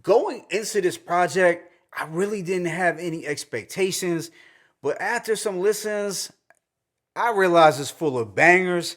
Going into this project, I really didn't have any expectations, but after some listens, I realized it's full of bangers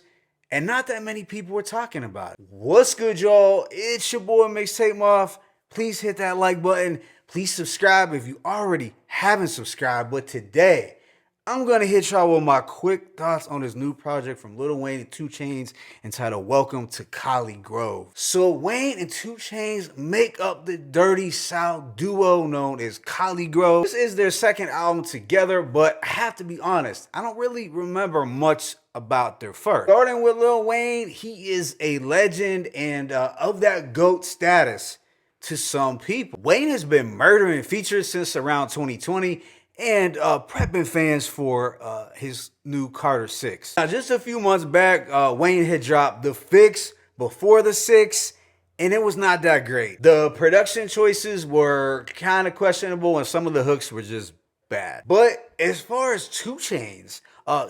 and not that many people were talking about it. What's good, y'all? It's your boy Mixtape Moth. Please hit that like button. Please subscribe if you already haven't subscribed. But today, I'm gonna hit y'all with my quick thoughts on this new project from Lil Wayne and 2 Chainz entitled Welcome to Collegrove. So Wayne and 2 Chainz make up the Dirty South duo known as Collegrove. This is their second album together, but I have to be honest, I don't really remember much about their first. Starting with Lil Wayne, he is a legend and of that GOAT status to some people. Wayne has been murdering features since around 2020 and prepping fans for his new Carter 6. Now, just a few months back, Wayne had dropped The Fix Before the 6, and it was not that great. The production choices were kind of questionable, and some of the hooks were just bad. But as far as 2 Chainz,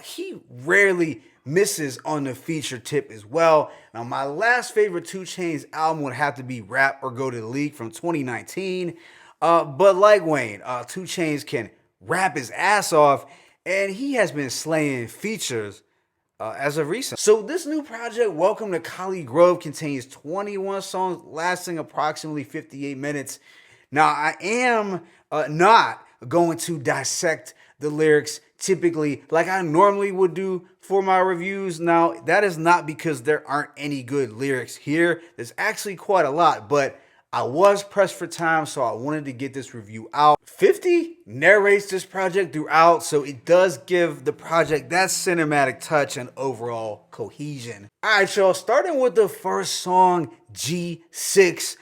he rarely misses on the feature tip as well. Now, my last favorite 2 Chainz album would have to be Rap or Go to the League from 2019. But like Wayne, 2 Chainz can rap his ass off, and he has been slaying features as of recent. So this new project, Welcome to Collegrove, contains 21 songs lasting approximately 58 minutes. Now, I am not going to dissect the lyrics typically like I normally would do for my reviews. Now, that is not because there aren't any good lyrics here. There's actually quite a lot, but I was pressed for time, so I wanted to get this review out. 50 narrates this project throughout, so it does give the project that cinematic touch and overall cohesion. All right, y'all, starting with the first song, G6.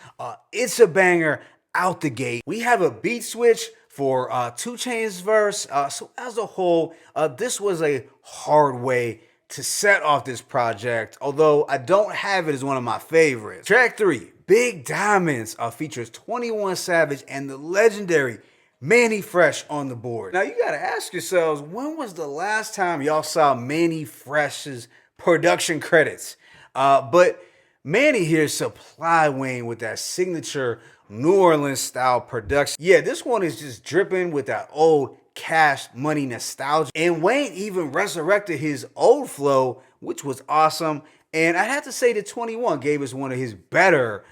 It's a banger out the gate. We have a beat switch for 2 Chainz verse. So as a whole, this was a hard way to set off this project, although I don't have it as one of my favorites. Track 3, Big Diamonds, features 21 Savage and the legendary Mannie Fresh on the board. Now you gotta ask yourselves, when was the last time y'all saw Mannie Fresh's production credits? But Mannie here supplied Wayne with that signature New Orleans style production. Yeah, this one is just dripping with that old Cash Money nostalgia. And Wayne even resurrected his old flow, which was awesome. And I have to say that 21 gave us one of his better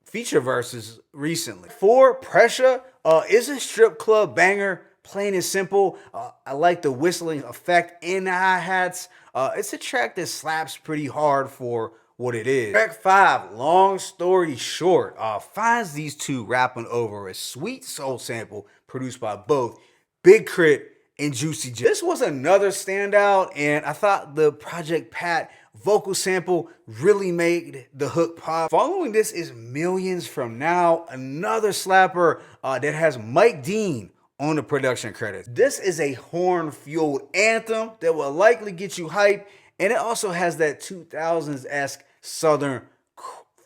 feature verses recently. 4, Pressure is a strip club banger, plain and simple. I like the whistling effect in the hi-hats. It's a track that slaps pretty hard for what it is. Track 5, Long Story Short, finds these two rapping over a sweet soul sample produced by both Big Crit and Juicy J. This was another standout, and I thought the Project Pat vocal sample really made the hook pop. Following this is Millions From Now, another slapper that has Mike Dean on the production credits. This is a horn-fueled anthem that will likely get you hyped, and it also has that 2000s-esque Southern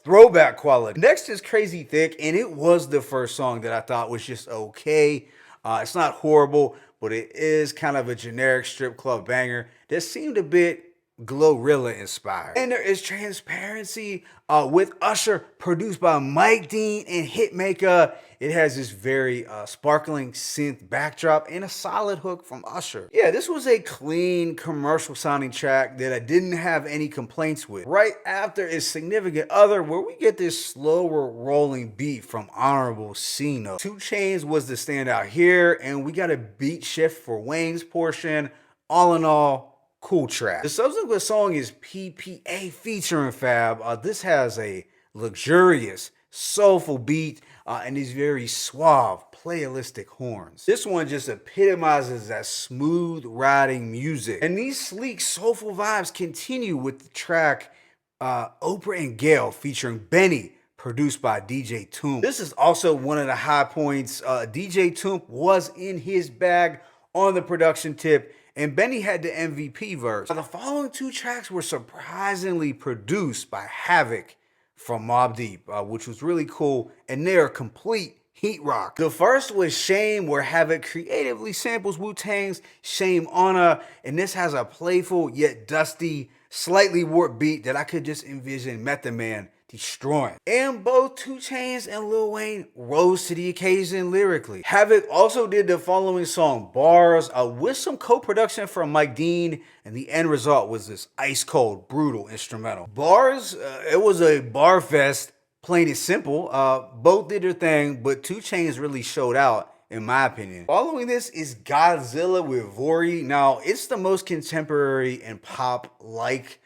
throwback quality. Next is Crazy Thick, and it was the first song that I thought was just okay. It's not horrible, but it is kind of a generic strip club banger that seemed a bit Glorilla inspired. And there is Transparency with Usher, produced by Mike Dean and Hitmaker. It has this very sparkling synth backdrop and a solid hook from Usher. Yeah, this was a clean commercial sounding track that I didn't have any complaints with. Right after is Significant Other, where we get this slower rolling beat from Honorable C-Note. 2 Chainz was the standout here, and we got a beat shift for Wayne's portion. All in all, cool track. The subsequent song is PPA featuring Fab. This has a luxurious, soulful beat and these very suave, playalistic horns. This one just epitomizes that smooth riding music. And these sleek, soulful vibes continue with the track Oprah and Gail featuring Benny, produced by DJ Toomp. This is also one of the high points. DJ Toomp was in his bag on the production tip, and Benny had the MVP verse. Now, the following 2 tracks were surprisingly produced by Havoc from Mobb Deep, which was really cool, and they're complete heat rock. The first was Shame, where Havoc creatively samples Wu-Tang's Shame On Her, and this has a playful yet dusty, slightly warped beat that I could just envision Method Man destroying. And both 2 Chainz and Lil Wayne rose to the occasion lyrically. Havoc also did the following song, Bars, with some co-production from Mike Dean, and the end result was this ice-cold, brutal instrumental. Bars, it was a bar fest, plain and simple. Both did their thing, but 2 Chainz really showed out, in my opinion. Following this is Godzilla with Vori. Now, it's the most contemporary and pop-like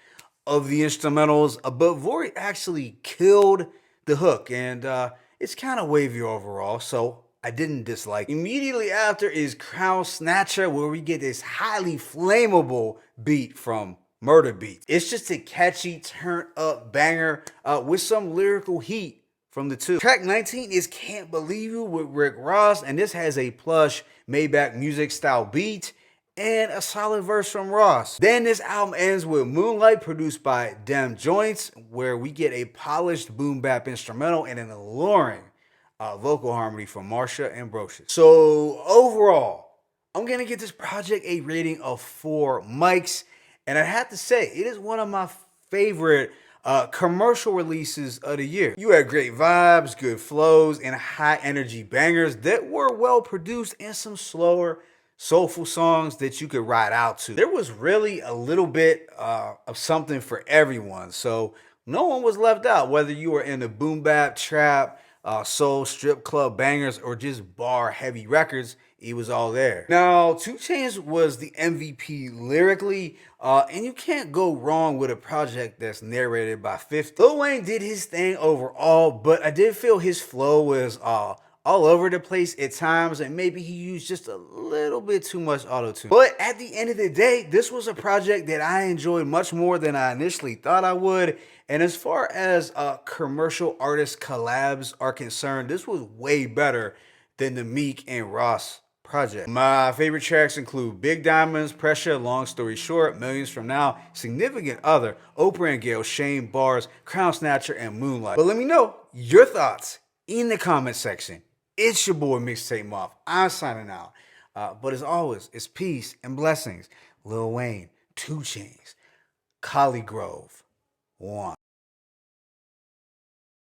of the instrumentals, but Vori actually killed the hook, and it's kind of wavy overall, so I didn't dislike. Immediately after is Crown Snatcher, where we get this highly flammable beat from Murder Beats. It's just a catchy, turn-up banger with some lyrical heat from the two. Track 19 is Can't Believe You with Rick Ross, and this has a plush Maybach music style beat and a solid verse from Ross. Then this album ends with Moonlight, produced by Dem Joints, where we get a polished boom bap instrumental and an alluring vocal harmony from Marsha Ambrosius. So overall, I'm gonna give this project a rating of 4 mics, and I have to say, it is one of my favorite commercial releases of the year. You had great vibes, good flows, and high energy bangers that were well produced, and some slower, soulful songs that you could ride out to. There was really a little bit of something for everyone, so no one was left out, whether you were into boom bap, trap, soul, strip club bangers, or just bar heavy records. It was all there. Now, 2 Chainz was the MVP lyrically, and you can't go wrong with a project that's narrated by 50. Lil Wayne did his thing overall, but I did feel his flow was all over the place at times, and maybe he used just a little bit too much auto-tune. But at the end of the day, this was a project that I enjoyed much more than I initially thought I would. And as far as commercial artist collabs are concerned, this was way better than the Meek and Ross project. My favorite tracks include Big Diamonds, Pressure, Long Story Short, Millions From Now, Significant Other, Oprah and Gail, Shame, Bars, Crown Snatcher, and Moonlight. But let me know your thoughts in the comment section. It's your boy Mixtape Moth. I'm signing out. But as always, it's peace and blessings. Lil Wayne, 2 Chainz, Collegrove, 1.